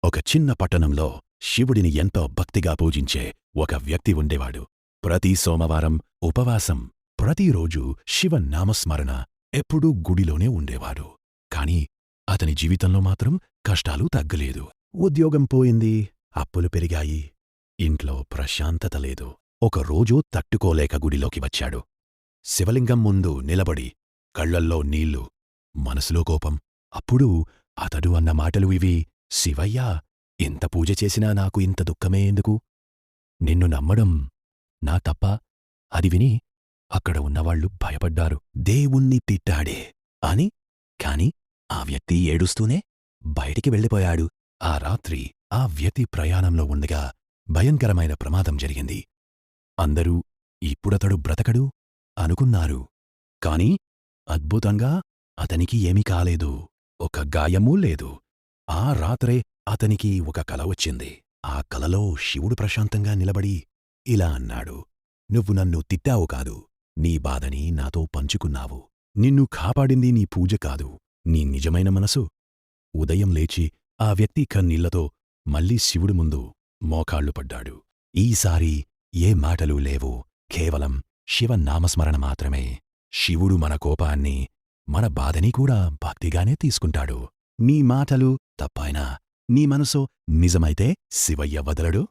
ఒక చిన్న పట్టణంలో శివుడిని ఎంతో భక్తిగా పూజించే ఒక వ్యక్తి ఉండేవాడు. ప్రతి సోమవారం ఉపవాసం, ప్రతిరోజూ శివనామస్మరణ, ఎప్పుడూ గుడిలోనే ఉండేవాడు. కాని అతని జీవితంలో మాత్రం కష్టాలు తగ్గలేదు. ఉద్యోగం పోయింది, అప్పులు పెరిగాయి, ఇంట్లో ప్రశాంతత లేదు. ఒకరోజు తట్టుకోలేక గుడిలోకి వచ్చాడు. శివలింగం ముందు నిలబడి కళ్లల్లో నీళ్లు, మనసులో కోపం. అప్పుడు అతడు అన్న మాటలు ఇవి: శివయ్యా, ఇంత పూజ చేసినా నాకు ఇంత దుఃఖమే ఎందుకు? నిన్ను నమ్మడం నా తప్ప? అది విని అక్కడ ఉన్నవాళ్లు భయపడ్డారు. దేవుణ్ణి తిట్టాడే అని. కాని ఆ వ్యక్తి ఏడుస్తూనే బయటికి వెళ్ళిపోయాడు. ఆ రాత్రి ఆ వ్యక్తి ప్రయాణంలో ఉండగా భయంకరమైన ప్రమాదం జరిగింది. అందరూ ఇప్పుడతడు బ్రతకడు అనుకున్నారు. కాని అద్భుతంగా అతనికి ఏమీ కాలేదు. ఒక గాయమూ లేదు. ఆ రాత్రే అతనికి ఒక కల వచ్చింది. ఆ కలలో శివుడు ప్రశాంతంగా నిలబడి ఇలా అన్నాడు: నువ్వు నన్ను తిట్టావు కాదు, నీ బాధని నాతో పంచుకున్నావు. నిన్ను కాపాడింది నీ పూజ కాదు, నీ నిజమైన మనసు. ఉదయం లేచి ఆ వ్యక్తి కన్నీళ్లతో మళ్లీ శివుడి ముందు మోకాళ్లు పడ్డాడు. ఈసారి ఏ మాటలూ లేవు, కేవలం శివనామస్మరణ మాత్రమే. శివుడు మన కోపాన్ని, మన బాధని కూడా భక్తిగానే తీసుకుంటాడు. నీ మాటలు తప్పైనా నీ మనసు నిజమైతే శివయ్య వదలడు.